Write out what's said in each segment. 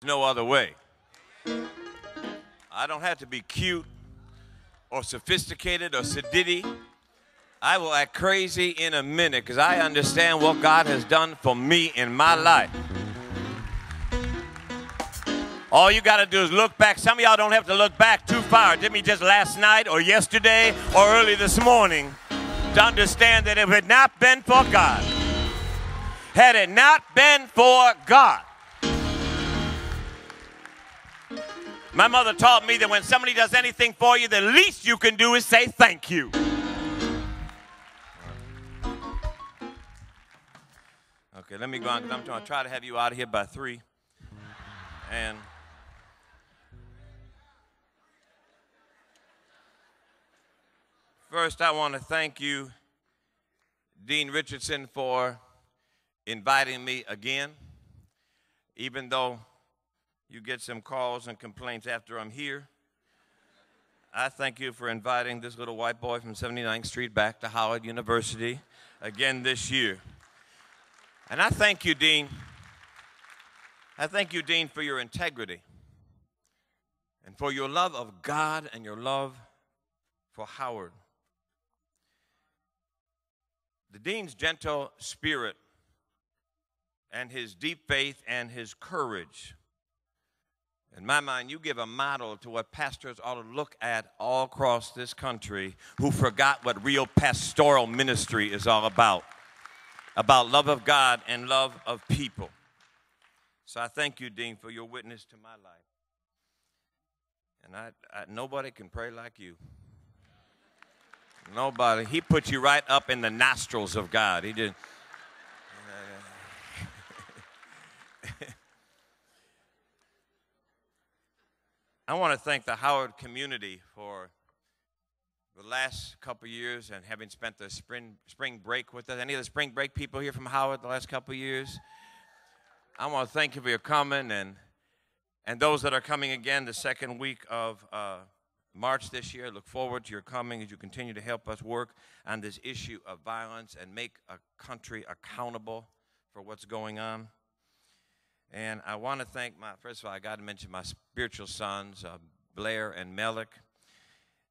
No other way. I don't have to be cute or sophisticated or sedity. I will act crazy in a minute because I understand what God has done for me in my life. All you got to do is look back. Some of y'all don't have to look back too far. It did me just last night or yesterday or early this morning to understand that if it had not been for God, had it not been for God. My mother taught me that when somebody does anything for you, the least you can do is say thank you. Okay, let me go on because I'm going to try to have you out of here by 3. And first, I want to thank you, Dean Richardson, for inviting me again, even though you get some calls and complaints after I'm here. I thank you for inviting this little white boy from 79th Street back to Howard University again this year. And I thank you, Dean. I thank you, Dean, for your integrity and for your love of God and your love for Howard. The Dean's gentle spirit and his deep faith and his courage, in my mind, you give a model to what pastors ought to look at all across this country who forgot what real pastoral ministry is all about love of God and love of people. So I thank you, Dean, for your witness to my life. And nobody can pray like you. Nobody. He put you right up in the nostrils of God. He did. I want to thank the Howard community for the last couple of years and having spent the spring break with us. Any of the spring break people here from Howard the last couple of years? I want to thank you for your coming and those that are coming again the second week of March this year. Look forward to your coming as you continue to help us work on this issue of violence and make a country accountable for what's going on. And I want to thank first of all, I got to mention my spiritual sons, Blair and Melik,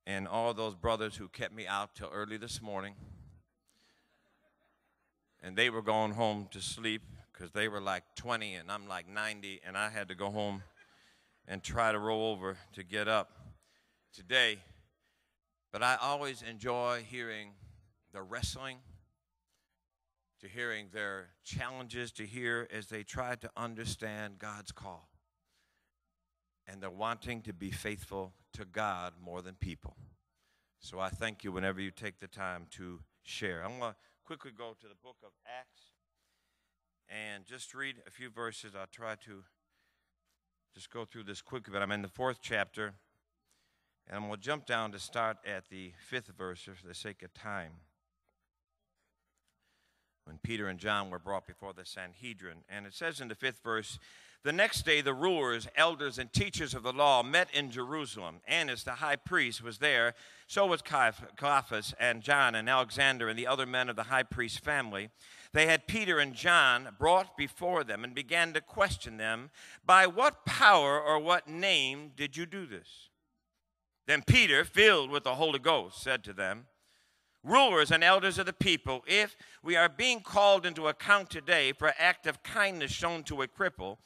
and all those brothers who kept me out till early this morning. And they were going home to sleep because they were like 20 and I'm like 90, and I had to go home and try to roll over to get up today. But I always enjoy hearing the wrestling, to hearing their challenges, to hear as they try to understand God's call. And they're wanting to be faithful to God more than people. So I thank you whenever you take the time to share. I'm going to quickly go to the book of Acts and just read a few verses. I'll try to just go through this quickly, but I'm in the 4th chapter. And I'm going to jump down to start at the 5th verse for the sake of time, when Peter and John were brought before the Sanhedrin. And it says in the 5th verse, "The next day the rulers, elders, and teachers of the law met in Jerusalem. Annas the high priest was there, so was Caiaphas and John and Alexander and the other men of the high priest's family. They had Peter and John brought before them and began to question them, 'By what power or what name did you do this?' Then Peter, filled with the Holy Ghost, said to them, 'Rulers and elders of the people, if we are being called into account today for an act of kindness shown to a cripple,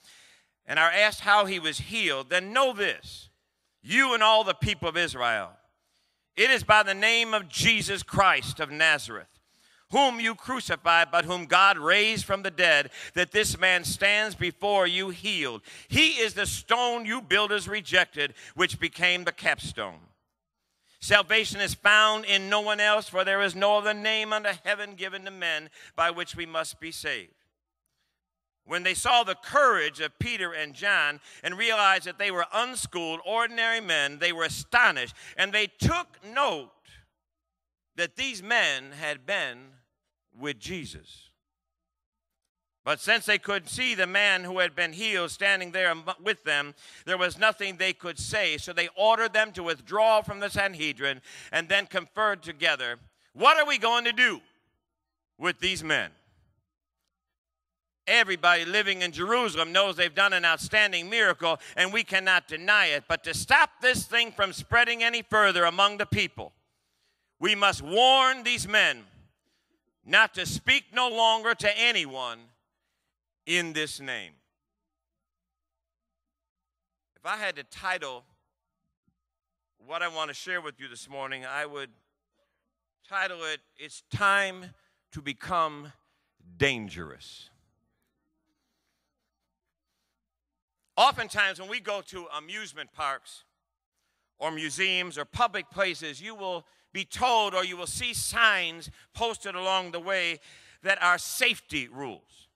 and are asked how he was healed, then know this, you and all the people of Israel. It is by the name of Jesus Christ of Nazareth, whom you crucified, but whom God raised from the dead, that this man stands before you healed. He is the stone you builders rejected, which became the capstone. Salvation is found in no one else, for there is no other name under heaven given to men by which we must be saved.' When they saw the courage of Peter and John and realized that they were unschooled, ordinary men, they were astonished, and they took note that these men had been with Jesus. But since they could see the man who had been healed standing there with them, there was nothing they could say. So they ordered them to withdraw from the Sanhedrin and then conferred together, 'What are we going to do with these men?' Everybody living in Jerusalem knows they've done an outstanding miracle, and we cannot deny it. But to stop this thing from spreading any further among the people, we must warn these men not to speak no longer to anyone in this name. If I had to title what I want to share with you this morning, I would title it, "It's Time to Become Dangerous." Oftentimes when we go to amusement parks or museums or public places, you will be told or you will see signs posted along the way that are safety rules.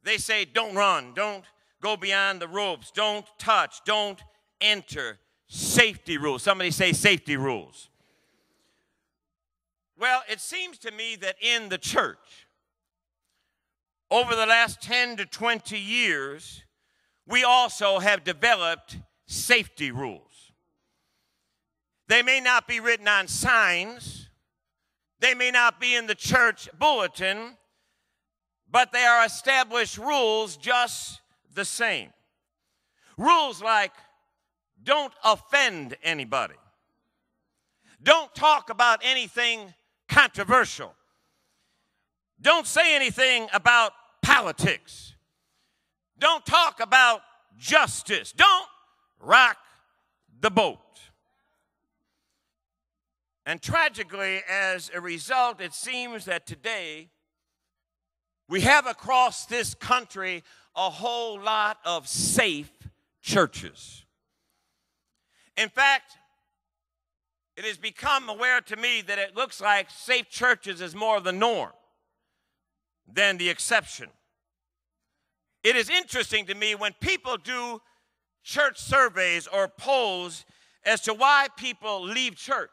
They say, don't run, don't go beyond the ropes, don't touch, don't enter. Safety rules. Somebody say safety rules. Well, it seems to me that in the church, over the last 10 to 20 years, we also have developed safety rules. They may not be written on signs. They may not be in the church bulletin, but they are established rules just the same. Rules like don't offend anybody. Don't talk about anything controversial. Don't say anything about politics. Don't talk about justice. Don't rock the boat. And tragically, as a result, it seems that today we have across this country a whole lot of safe churches. In fact, it has become aware to me that it looks like safe churches is more of the norm than the exception. It is interesting to me when people do church surveys or polls as to why people leave church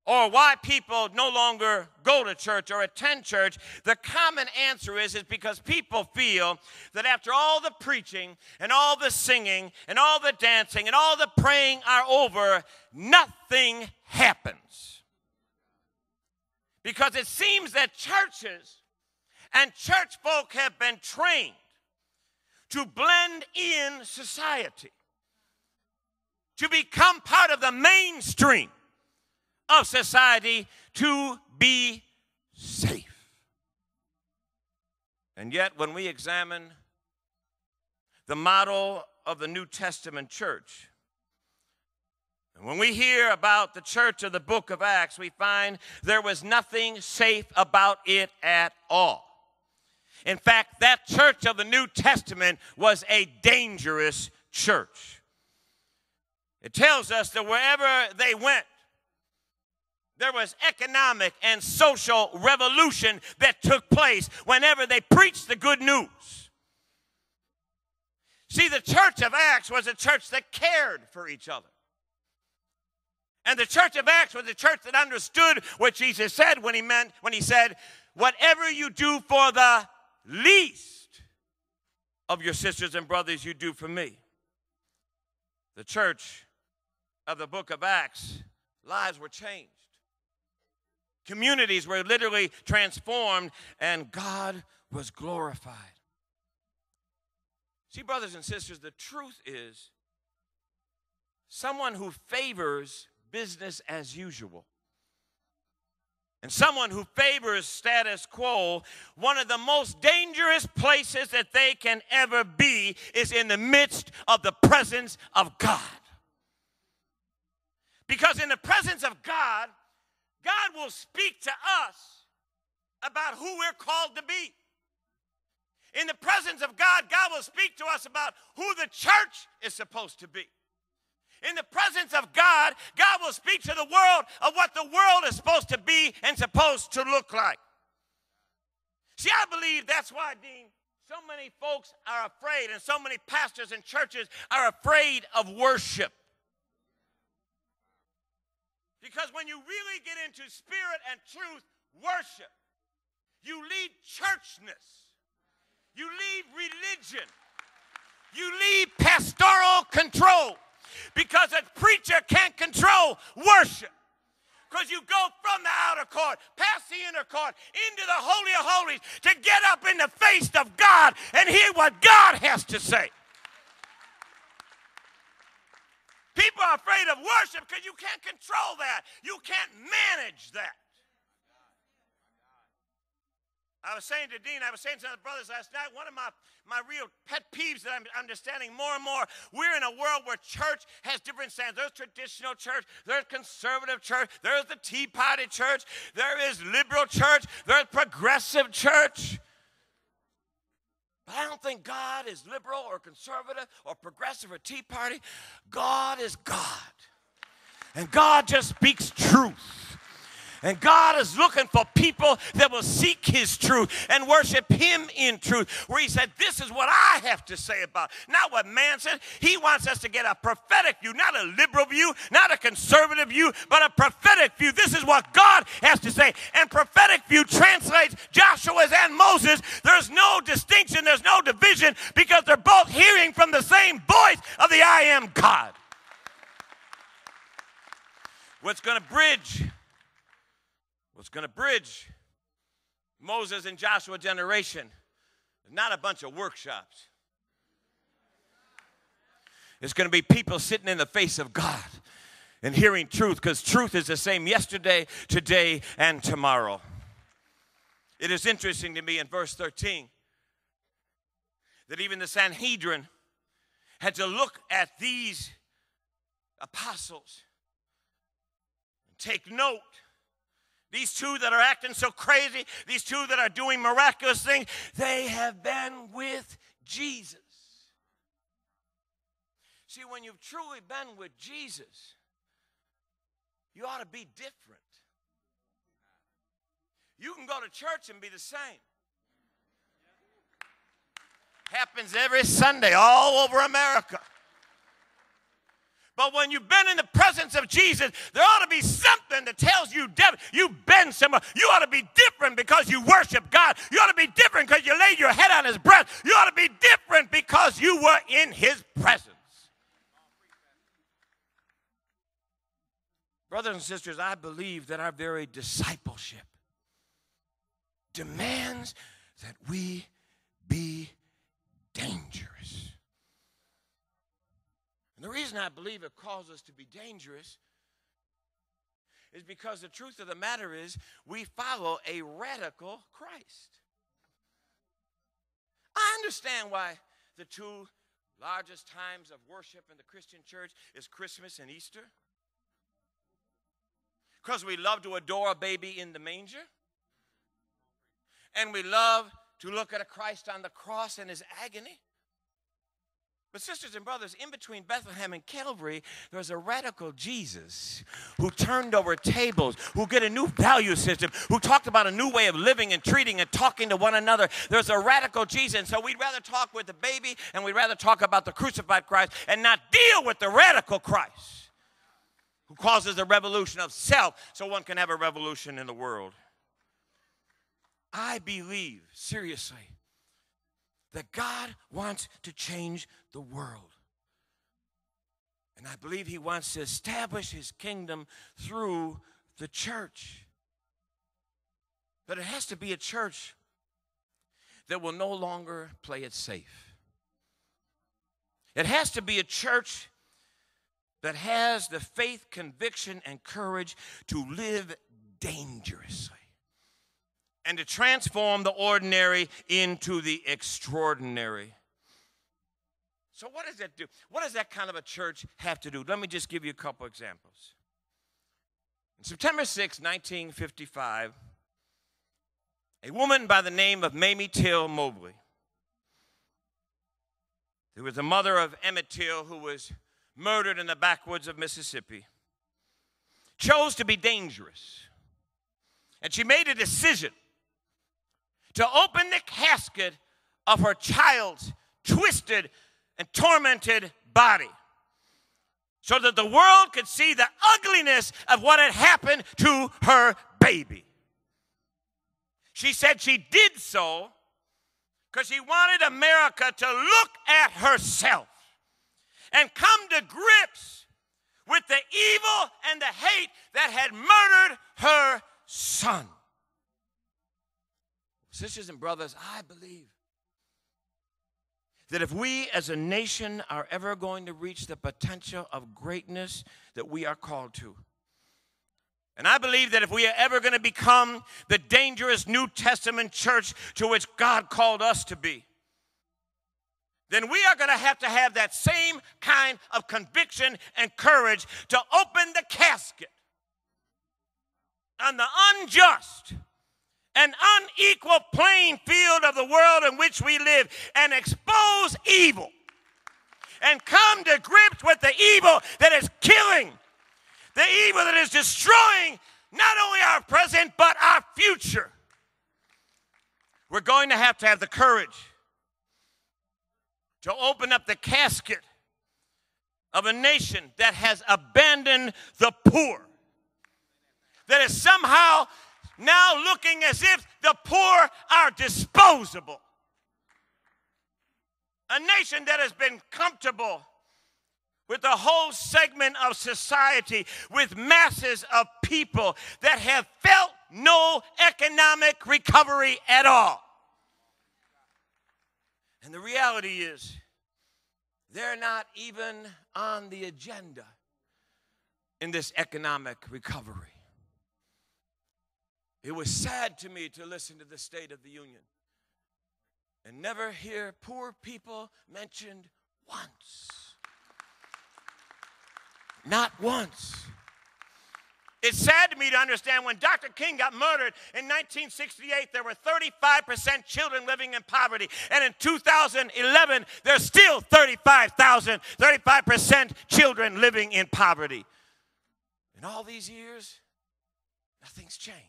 or why people no longer go to church or attend church. The common answer is because people feel that after all the preaching and all the singing and all the dancing and all the praying are over, nothing happens. Because it seems that churches and church folk have been trained to blend in society, to become part of the mainstream of society, to be safe. And yet, when we examine the model of the New Testament church, and when we hear about the church of the book of Acts, we find there was nothing safe about it at all. In fact, that church of the New Testament was a dangerous church. It tells us that wherever they went, there was economic and social revolution that took place whenever they preached the good news. See, the church of Acts was a church that cared for each other. And the church of Acts was a church that understood what Jesus said when he said, whatever you do for the least of your sisters and brothers, you do for me. The church of the book of Acts, lives were changed. Communities were literally transformed, and God was glorified. See, brothers and sisters, the truth is someone who favors business as usual and someone who favors status quo, one of the most dangerous places that they can ever be is in the midst of the presence of God. Because in the presence of God, God will speak to us about who we're called to be. In the presence of God, God will speak to us about who the church is supposed to be. In the presence of God, God will speak to the world of what the world is supposed to be and supposed to look like. See, I believe that's why, Dean, so many folks are afraid and so many pastors and churches are afraid of worship. Because when you really get into spirit and truth worship, you leave churchness. You leave religion. You leave pastoral control. Because a preacher can't control worship. Because you go from the outer court, past the inner court, into the Holy of Holies to get up in the face of God and hear what God has to say. People are afraid of worship because you can't control that. You can't manage that. I was saying to Dean, I was saying to the brothers last night, one of my real pet peeves that I'm understanding more and more, we're in a world where church has different standards. There's traditional church, there's conservative church, there's the Tea Party church, there is liberal church, there's progressive church. But I don't think God is liberal or conservative or progressive or Tea Party. God is God. And God just speaks truth. And God is looking for people that will seek his truth and worship him in truth. Where he said, this is what I have to say about it. Not what man said. He wants us to get a prophetic view, not a liberal view, not a conservative view, but a prophetic view. This is what God has to say. And prophetic view translates Joshua's and Moses. There's no distinction. There's no division because they're both hearing from the same voice of the I am God. What's going to bridge Moses and Joshua generation is not a bunch of workshops. It's going to be people sitting in the face of God and hearing truth, because truth is the same yesterday, today, and tomorrow. It is interesting to me in verse 13 that even the Sanhedrin had to look at these apostles and take note. These two that are acting so crazy, these two that are doing miraculous things, they have been with Jesus. See, when you've truly been with Jesus, you ought to be different. You can go to church and be the same. Happens every Sunday all over America. But when you've been in the presence of Jesus, there ought to be something that tells you you've been somewhere. You ought to be different because you worship God. You ought to be different because you laid your head on his breast. You ought to be different because you were in his presence. Brothers and sisters, I believe that our very discipleship demands that we be dangerous. And the reason I believe it calls us to be dangerous is because the truth of the matter is we follow a radical Christ. I understand why the two largest times of worship in the Christian church is Christmas and Easter. Because we love to adore a baby in the manger. And we love to look at a Christ on the cross and his agony. But sisters and brothers, in between Bethlehem and Calvary, there's a radical Jesus who turned over tables, who get a new value system, who talked about a new way of living and treating and talking to one another. There's a radical Jesus. And so we'd rather talk with the baby and we'd rather talk about the crucified Christ and not deal with the radical Christ who causes a revolution of self so one can have a revolution in the world. I believe, seriously, that God wants to change the world. And I believe he wants to establish his kingdom through the church. But it has to be a church that will no longer play it safe. It has to be a church that has the faith, conviction, and courage to live dangerously and to transform the ordinary into the extraordinary. So what does that do? What does that kind of a church have to do? Let me just give you a couple examples. On September 6, 1955, a woman by the name of Mamie Till Mobley, who was the mother of Emmett Till, who was murdered in the backwoods of Mississippi, chose to be dangerous. And she made a decision to open the casket of her child's twisted and tormented body so that the world could see the ugliness of what had happened to her baby. She said she did so because she wanted America to look at herself and come to grips with the evil and the hate that had murdered her son. Sisters and brothers, I believe that if we as a nation are ever going to reach the potential of greatness that we are called to, and I believe that if we are ever going to become the dangerous New Testament church to which God called us to be, then we are going to have that same kind of conviction and courage to open the casket on the unjust and unequal playing field of the world in which we live and expose evil and come to grips with the evil that is killing, the evil that is destroying not only our present but our future. We're going to have the courage to open up the casket of a nation that has abandoned the poor, that is somehow now looking as if the poor are disposable. A nation that has been comfortable with a whole segment of society, with masses of people that have felt no economic recovery at all. And the reality is, they're not even on the agenda in this economic recovery. It was sad to me to listen to the State of the Union and never hear poor people mentioned once. Not once. It's sad to me to understand when Dr. King got murdered in 1968, there were 35% children living in poverty. And in 2011, there's still 35% children living in poverty. In all these years, nothing's changed.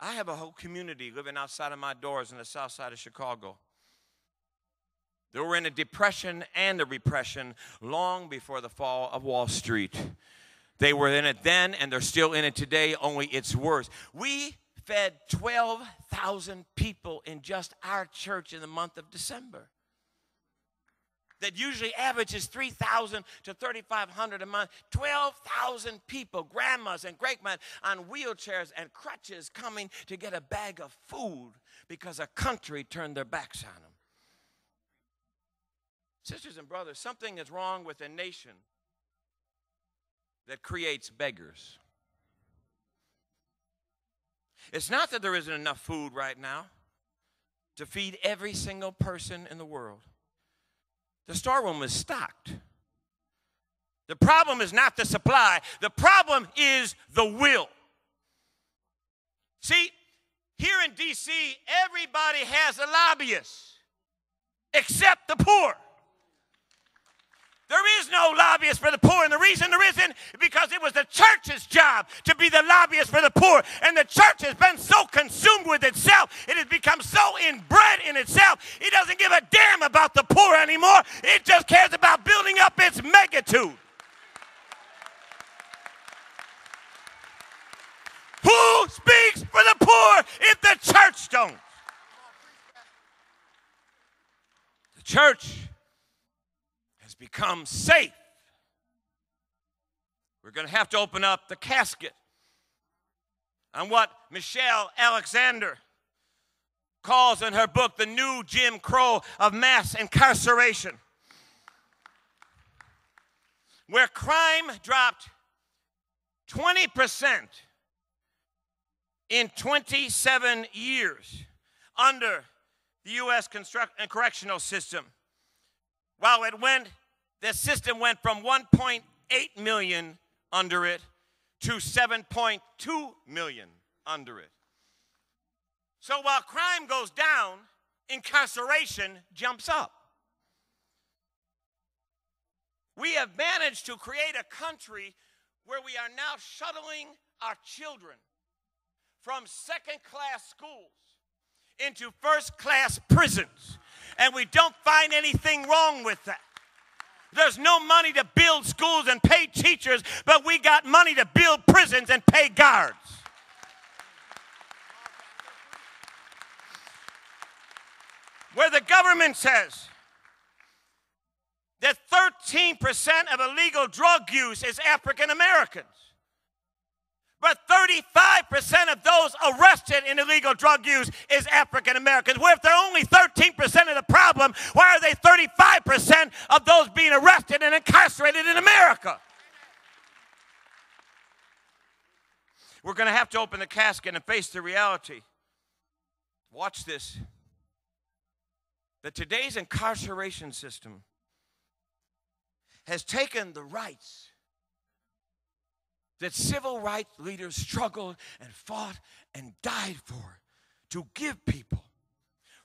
I have a whole community living outside of my doors in the south side of Chicago. They were in a depression and a repression long before the fall of Wall Street. They were in it then, and they're still in it today, only it's worse. We fed 12,000 people in just our church in the month of December. That usually averages 3,000 to 3,500 a month. 12,000 people, grandmas and great-grandmas on wheelchairs and crutches coming to get a bag of food because a country turned their backs on them. Sisters and brothers, something is wrong with a nation that creates beggars. It's not that there isn't enough food right now to feed every single person in the world. The storeroom is stocked. The problem is not the supply. The problem is the will. See, here in D.C., everybody has a lobbyist except the poor. There is no lobbyist for the poor, and the reason there isn't is because it was the church's job to be the lobbyist for the poor, and the church has been so consumed with itself, it has become so inbred in itself, it doesn't give a damn about the poor anymore. It just cares about building up its magnitude. Who speaks for the poor if the church don't? The church has become safe. We're going to have to open up the casket on what Michelle Alexander calls in her book The New Jim Crow of Mass Incarceration, where crime dropped 20% in 27 years under the U.S. correctional system. While the system went from 1.8 million under it to 7.2 million under it. So while crime goes down, incarceration jumps up. We have managed to create a country where we are now shuttling our children from second-class schools into first-class prisons. And we don't find anything wrong with that. There's no money to build schools and pay teachers, but we got money to build prisons and pay guards. Where the government says that 13% of illegal drug use is African Americans. But 35% of those arrested in illegal drug use is African Americans. Well, if they're only 13% of the problem, why are they 35% of those being arrested and incarcerated in America? We're going to have to open the casket and face the reality. Watch this. That today's incarceration system has taken the rights that civil rights leaders struggled and fought and died for to give people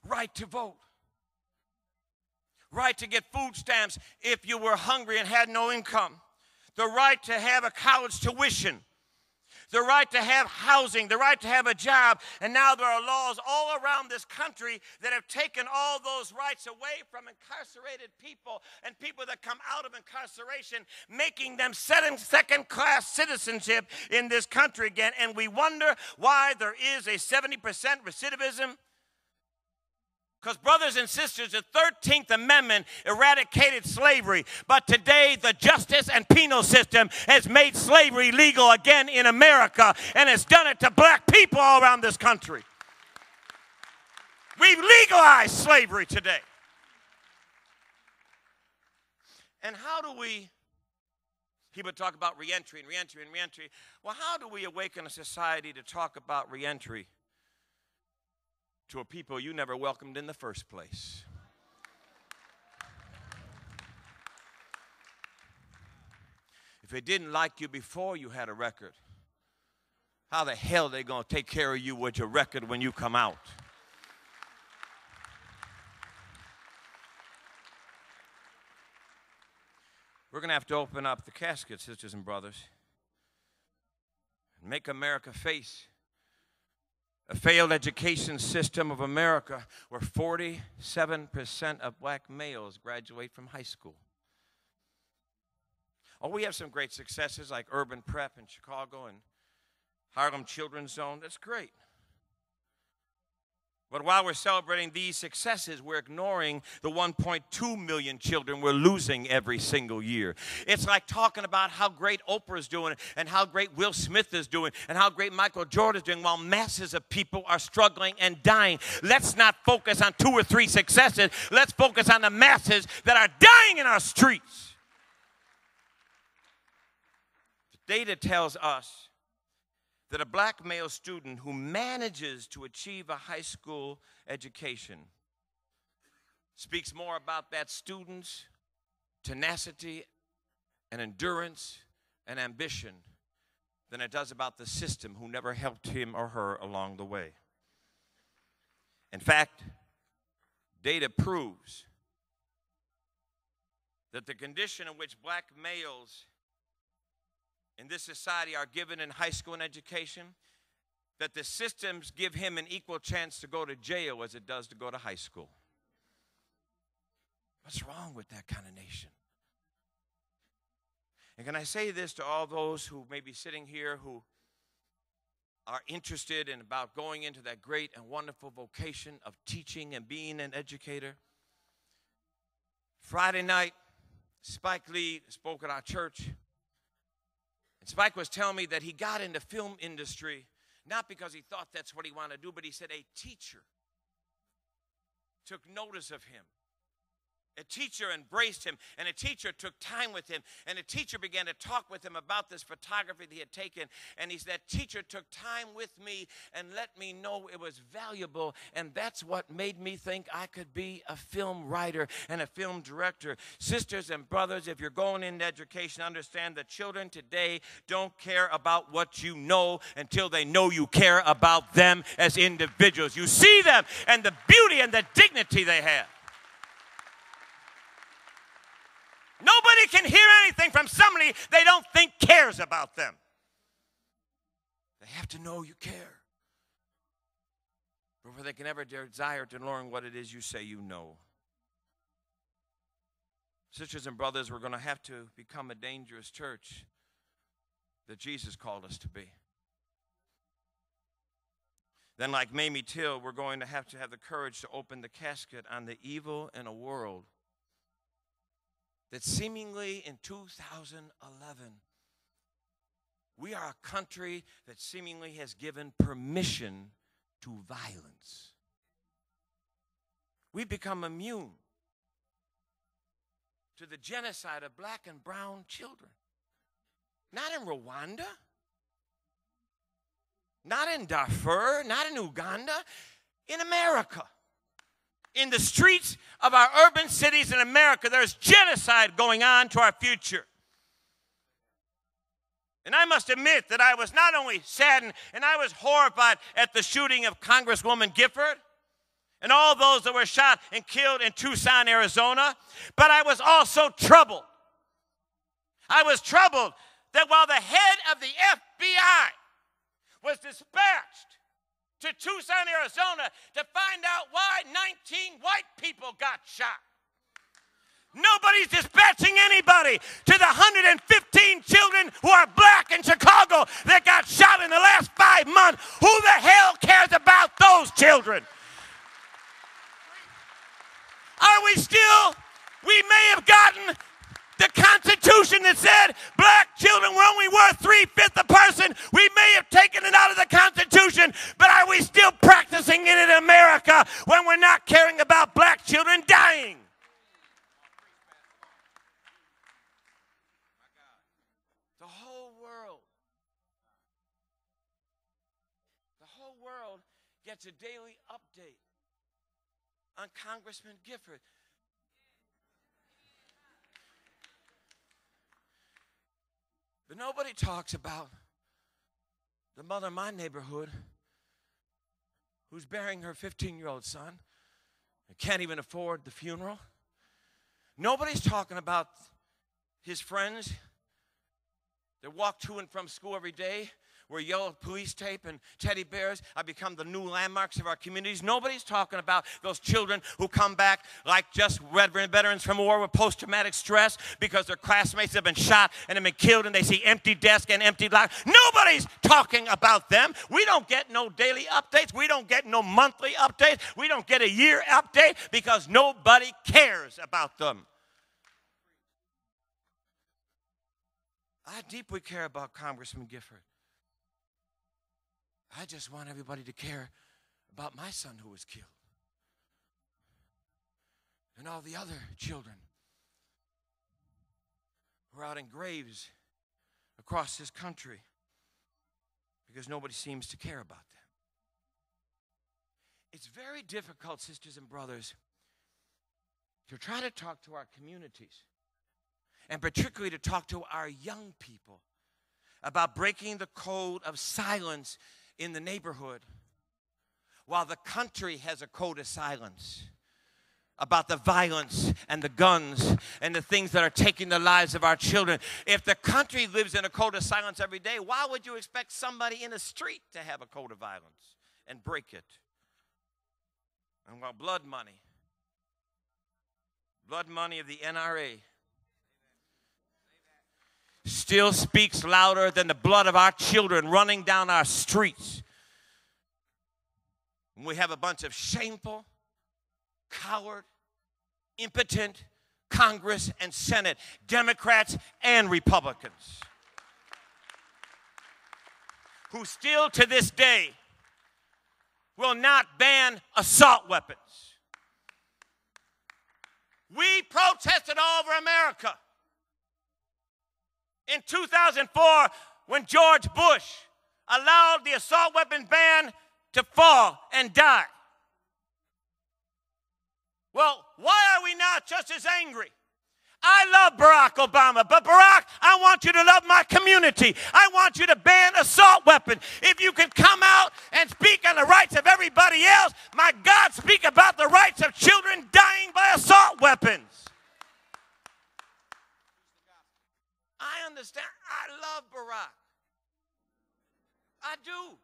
right to vote, right to get food stamps if you were hungry and had no income, the right to have a college tuition, the right to have housing, the right to have a job. And now there are laws all around this country that have taken all those rights away from incarcerated people and people that come out of incarceration, making them second-class citizenship in this country again. And we wonder why there is a 70% recidivism. Because, brothers and sisters, the 13th Amendment eradicated slavery. But today, the justice and penal system has made slavery legal again in America. And it's done it to black people all around this country. We've legalized slavery today. And how do we, people talk about reentry and reentry and reentry. Well, how do we awaken a society to talk about reentry to a people you never welcomed in the first place? If they didn't like you before you had a record, how the hell are they going to take care of you with your record when you come out? We're going to have to open up the casket, sisters and brothers, and make America face a failed education system of America where 47% of black males graduate from high school. Oh, we have some great successes like Urban Prep in Chicago and Harlem Children's Zone. That's great. But while we're celebrating these successes, we're ignoring the 1.2 million children we're losing every single year. It's like talking about how great Oprah's doing and how great Will Smith is doing and how great Michael Jordan is doing while masses of people are struggling and dying. Let's not focus on 2 or 3 successes. Let's focus on the masses that are dying in our streets. The data tells us that a black male student who manages to achieve a high school education speaks more about that student's tenacity and endurance and ambition than it does about the system who never helped him or her along the way. In fact, data proves that the condition in which black males in this society are given in high school and education, that the systems give him an equal chance to go to jail as it does to go to high school. What's wrong with that kind of nation? And can I say this to all those who may be sitting here who are interested in about going into that great and wonderful vocation of teaching and being an educator? Friday night, Spike Lee spoke at our church. And Spike was telling me that he got into film industry not because he thought that's what he wanted to do, but he said a teacher took notice of him. A teacher embraced him, and a teacher took time with him, and a teacher began to talk with him about this photography that he had taken, and that teacher took time with me and let me know it was valuable, and that's what made me think I could be a film writer and a film director. Sisters and brothers, if you're going into education, understand that children today don't care about what you know until they know you care about them as individuals. You see them and the beauty and the dignity they have. Nobody can hear anything from somebody they don't think cares about them. They have to know you care before they can ever desire to learn what it is you say you know. Sisters and brothers, we're going to have to become a dangerous church that Jesus called us to be. Then, like Mamie Till, we're going to have the courage to open the casket on the evil in a world that seemingly in 2011, we are a country that seemingly has given permission to violence. We've become immune to the genocide of black and brown children. Not in Rwanda, not in Darfur, not in Uganda, in America. In the streets of our urban cities in America, there's genocide going on to our future. And I must admit that I was not only saddened and I was horrified at the shooting of Congresswoman Gifford and all those that were shot and killed in Tucson, Arizona, but I was also troubled. I was troubled that while the head of the FBI was dispatched to Tucson, Arizona to find out why 19 white people got shot, nobody's dispatching anybody to the 115 children who are black in Chicago that got shot in the last 5 months. Who the hell cares about those children? Are we still, we may have gotten the Constitution that said black children were only worth 3/5 a person. We may have taken it out of the Constitution, but are we still practicing it in America when we're not caring about black children dying? The whole world gets a daily update on Congressman Gifford. But nobody talks about the mother in my neighborhood who's burying her 15-year-old son and can't even afford the funeral. Nobody's talking about his friends that walk to and from school every day, where yellow police tape and teddy bears have become the new landmarks of our communities. Nobody's talking about those children who come back like just veterans from war with post-traumatic stress because their classmates have been shot and have been killed and they see empty desks and empty lives. Nobody's talking about them. We don't get no daily updates. We don't get no monthly updates. We don't get a year update because nobody cares about them. I deeply care about Congressman Gifford. I just want everybody to care about my son who was killed and all the other children who are out in graves across this country because nobody seems to care about them. It's very difficult, sisters and brothers, to try to talk to our communities and particularly to talk to our young people about breaking the code of silence in the neighborhood, while the country has a code of silence about the violence and the guns and the things that are taking the lives of our children. If the country lives in a code of silence every day, why would you expect somebody in the street to have a code of violence and break it? And while blood money of the NRA still speaks louder than the blood of our children running down our streets, and we have a bunch of shameful, coward, impotent Congress and Senate, Democrats and Republicans, who still to this day will not ban assault weapons. We protested all over America in 2004 when George Bush allowed the assault weapon ban to fall and die. Well, why are we not just as angry? I love Barack Obama, but Barack, I want you to love my community. I want you to ban assault weapons. If you can come out and speak on the rights of everybody else, my God, speak about the rights of children dying by assault weapons. I understand. I love Barack. I do.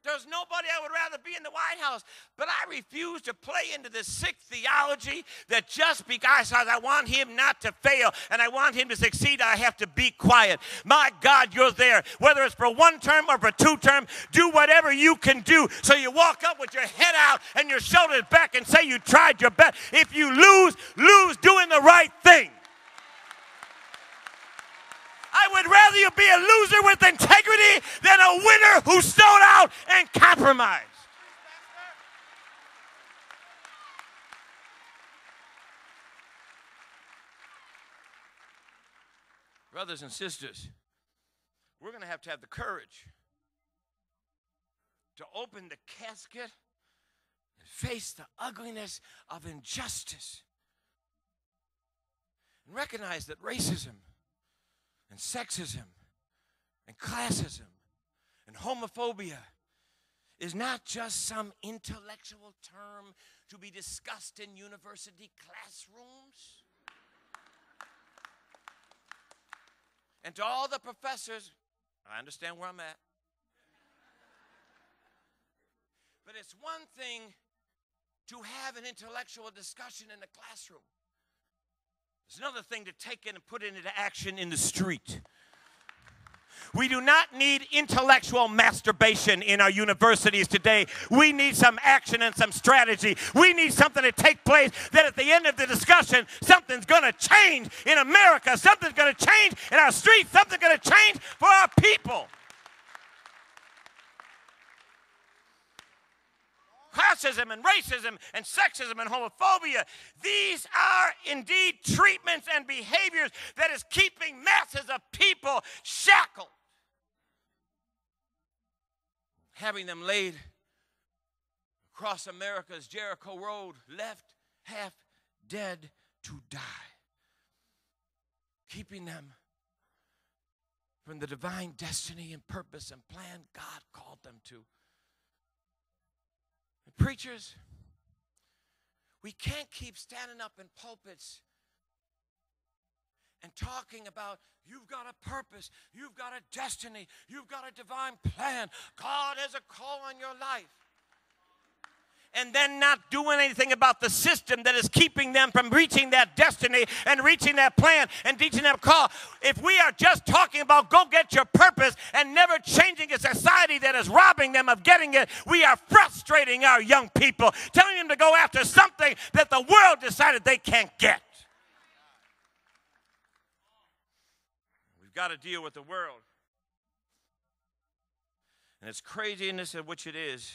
There's nobody I would rather be in the White House. But I refuse to play into this sick theology that just because I want him not to fail and I want him to succeed, I have to be quiet. My God, you're there. Whether it's for 1 term or for 2 terms, do whatever you can do. So you walk up with your head out and your shoulders back and say you tried your best. If you lose, lose doing the right thing. be a loser with integrity than a winner who sold out and compromised. Brothers and sisters, we're going to have the courage to open the casket and face the ugliness of injustice and recognize that racism and sexism and classism and homophobia is not just some intellectual term to be discussed in university classrooms. And to all the professors, I understand where I'm at. But it's one thing to have an intellectual discussion in the classroom. It's another thing to take it and put it into action in the street. We do not need intellectual masturbation in our universities today. We need some action and some strategy. We need something to take place that at the end of the discussion, something's going to change in America. Something's going to change in our streets. Something's going to change for our people. Classism and racism and sexism and homophobia, these are indeed treatments and behaviors that is keeping masses of people shackled, having them laid across America's Jericho Road, left half dead to die, keeping them from the divine destiny and purpose and plan God called them to. And preachers, we can't keep standing up in pulpits and talking about you've got a purpose, you've got a destiny, you've got a divine plan. God has a call on your life. And then not doing anything about the system that is keeping them from reaching that destiny and reaching that plan and reaching that call. If we are just talking about go get your purpose and never changing a society that is robbing them of getting it, we are frustrating our young people, telling them to go after something that the world decided they can't get. We've got to deal with the world. And its craziness of which it is,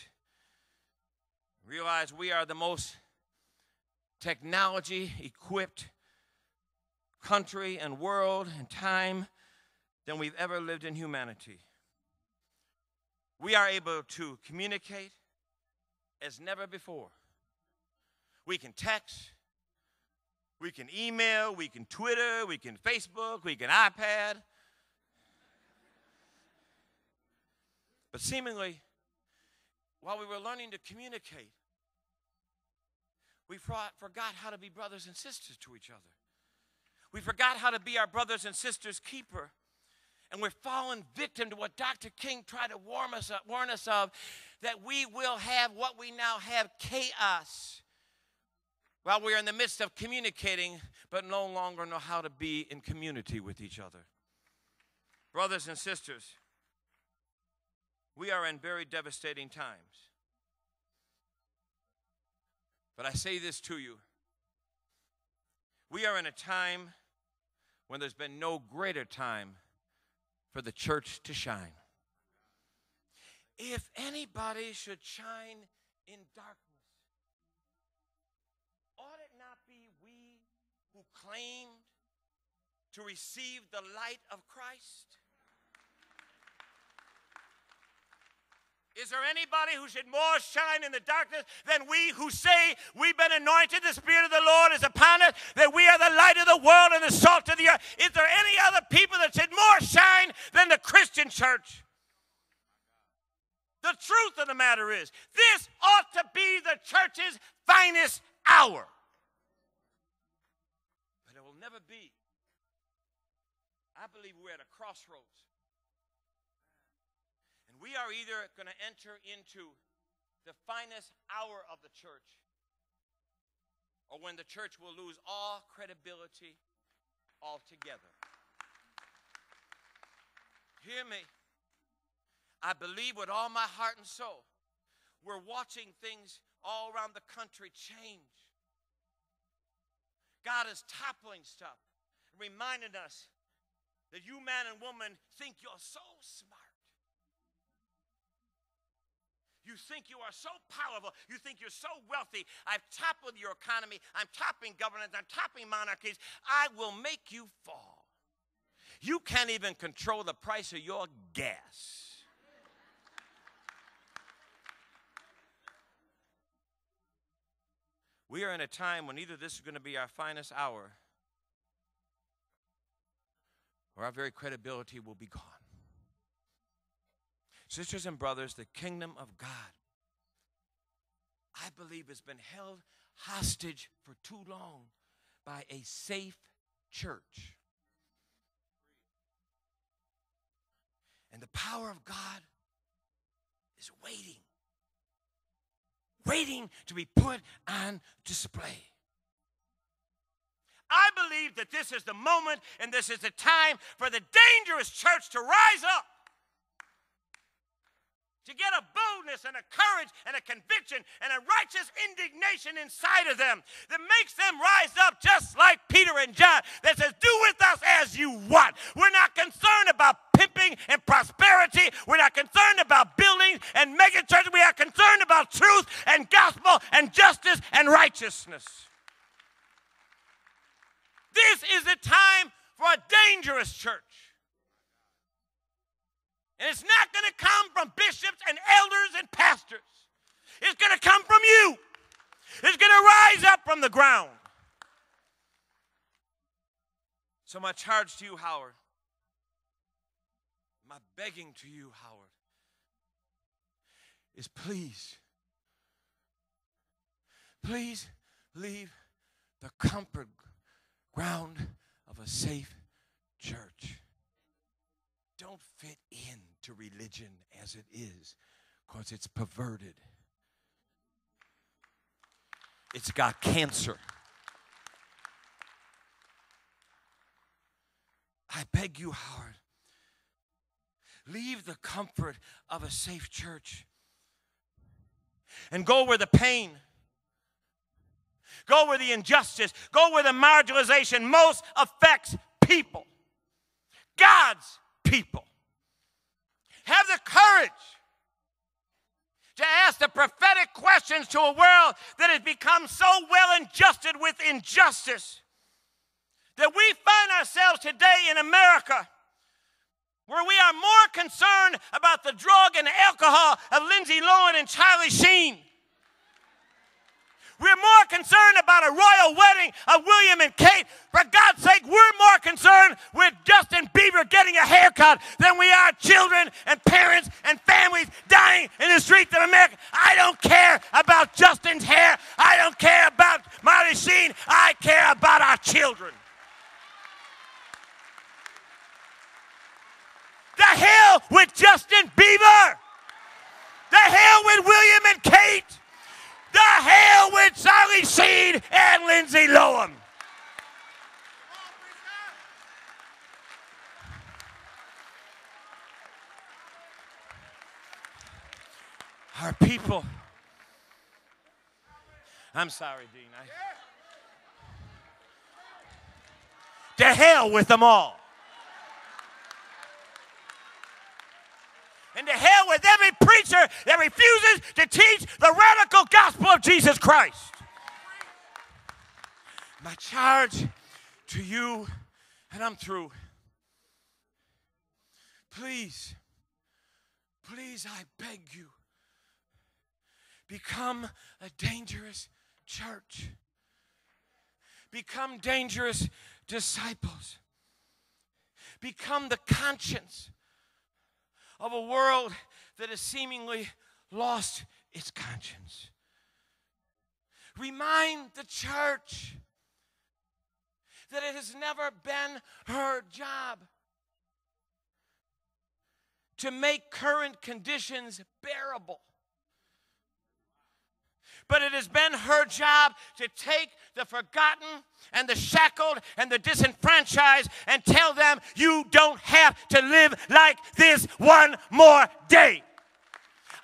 realize we are the most technology-equipped country and world and time than we've ever lived in humanity. We are able to communicate as never before. We can text, we can email, we can Twitter, we can Facebook, we can iPad. But seemingly, while we were learning to communicate, we forgot how to be brothers and sisters to each other. We forgot how to be our brothers and sisters' keeper. And we're falling victim to what Dr. King tried to warn us of, that we will have what we now have, chaos, while we're in the midst of communicating, but no longer know how to be in community with each other. Brothers and sisters, we are in very devastating times. But I say this to you. We are in a time when there's been no greater time for the church to shine. If anybody should shine in darkness, ought it not be we who claimed to receive the light of Christ? Is there anybody who should more shine in the darkness than we who say we've been anointed, the Spirit of the Lord is upon us, that we are the light of the world and the salt of the earth? Is there any other people that should more shine than the Christian church? The truth of the matter is, this ought to be the church's finest hour. But it will never be. I believe we're at a crossroads. We are either going to enter into the finest hour of the church, or when the church will lose all credibility altogether. Hear me. I believe with all my heart and soul, we're watching things all around the country change. God is toppling stuff, reminding us that you, man and woman, think you're so smart. You think you are so powerful. You think you're so wealthy. I've toppled your economy. I'm topping governments. I'm topping monarchies. I will make you fall. You can't even control the price of your gas. We are in a time when either this is going to be our finest hour or our very credibility will be gone. Sisters and brothers, the kingdom of God, I believe, has been held hostage for too long by a safe church. And the power of God is waiting to be put on display. I believe that this is the moment and this is the time for the dangerous church to rise up, to get a boldness and a courage and a conviction and a righteous indignation inside of them that makes them rise up just like Peter and John, that says, do with us as you want. We're not concerned about pimping and prosperity. We're not concerned about building and mega churches. We are concerned about truth and gospel and justice and righteousness. This is the time for a dangerous church. And it's not going to come from bishops and elders and pastors. It's going to come from you. It's going to rise up from the ground. So my charge to you, Howard, my begging to you, Howard, is please leave the comfort ground of a safe church. Don't fit into religion as it is, because it's perverted. It's got cancer. I beg you, Howard, leave the comfort of a safe church and go where the pain, go where the injustice, go where the marginalization most affects people, God's people. Have the courage to ask the prophetic questions to a world that has become so well adjusted with injustice that we find ourselves today in America where we are more concerned about the drug and alcohol of Lindsay Lohan and Charlie Sheen. We're more concerned about a royal wedding of William and Kate. For God's sake, we're more concerned with Justin Bieber getting a haircut than we are children and parents and families dying in the streets of America. I don't care about Justin's hair. I don't care about Marty Sheen. I care about our children. The hell with Justin Bieber. The hell with William and Kate. The hell with Charlie Sheen and Lindsay Lohan. Our people. I'm sorry, Dean. To hell with them all. And to hell with every preacher that refuses to teach the radical gospel of Jesus Christ. My charge to you, and I'm through. Please, I beg you, become a dangerous church. Become dangerous disciples. Become the conscience of a world that has seemingly lost its conscience. Remind the church that it has never been her job to make current conditions bearable. But it has been her job to take the forgotten and the shackled and the disenfranchised and tell them, you don't have to live like this one more day.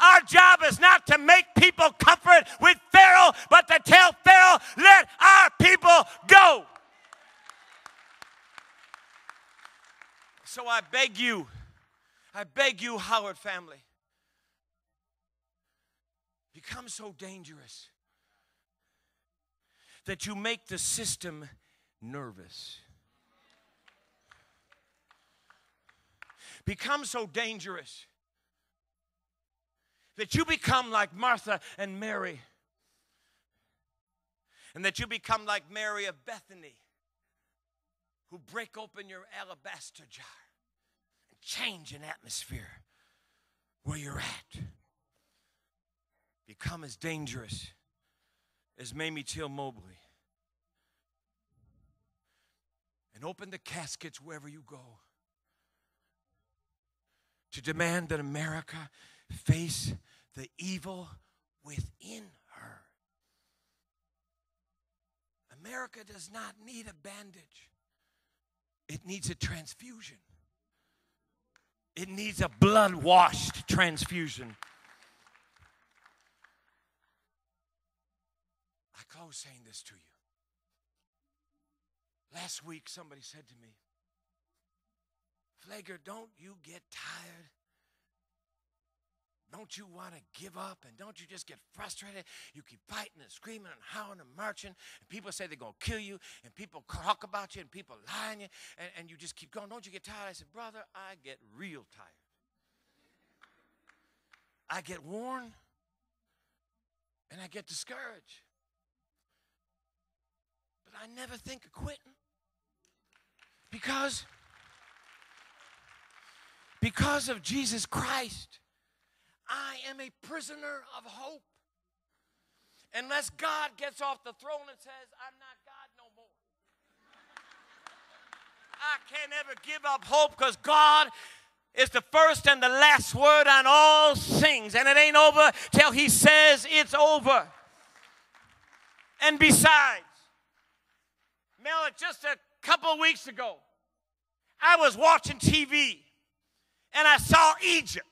Our job is not to make people comfort with Pharaoh, but to tell Pharaoh, let our people go. so I beg you, Howard family, become so dangerous that you make the system nervous. Become so dangerous that you become like Martha and Mary, and that you become like Mary of Bethany, who break open your alabaster jar and change an atmosphere where you're at. Become as dangerous as Mamie Till Mobley, and open the caskets wherever you go to demand that America face the evil within her. America does not need a bandage. It needs a transfusion. It needs a blood-washed transfusion. I close saying this to you. Last week, somebody said to me, Pfleger, don't you get tired? Don't you want to give up? And don't you just get frustrated? You keep fighting and screaming and howling and marching. And people say they're going to kill you. And people talk about you. And people lie on you. And you just keep going. Don't you get tired? I said, brother, I get real tired. I get worn. And I get discouraged. But I never think of quitting. Because of Jesus Christ, I am a prisoner of hope. Unless God gets off the throne and says, I'm not God no more. I can't ever give up hope, because God is the first and the last word on all things. And it ain't over till he says it's over. And besides, Mel, just a couple of weeks ago, I was watching TV and I saw Egypt.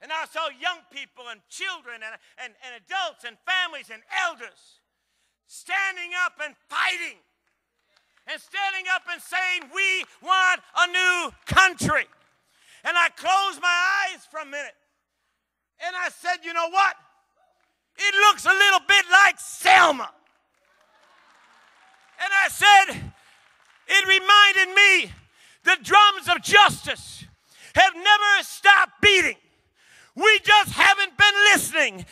And I saw young people and children and adults and families and elders standing up and fighting. And standing up and saying, we want a new country. And I closed my eyes for a minute. And I said, you know what? It looks a little bit like Selma. And I said, it reminded me the drums of justice have never stopped beating. We just haven't been listening,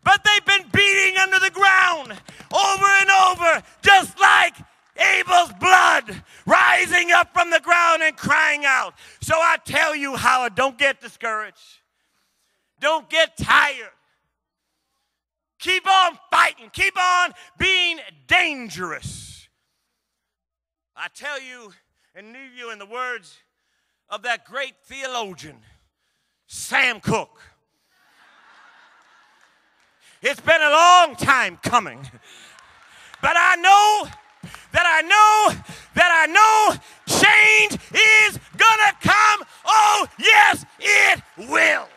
but they've been beating under the ground over and over, just like Abel's blood rising up from the ground and crying out. So I tell you, Howard, don't get discouraged. Don't get tired. Keep on fighting. Keep on being dangerous. I tell you and leave you in the words of that great theologian, Sam Cooke. It's been a long time coming. But I know change is gonna come. Oh, yes, it will.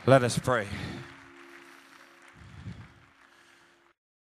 Let us pray.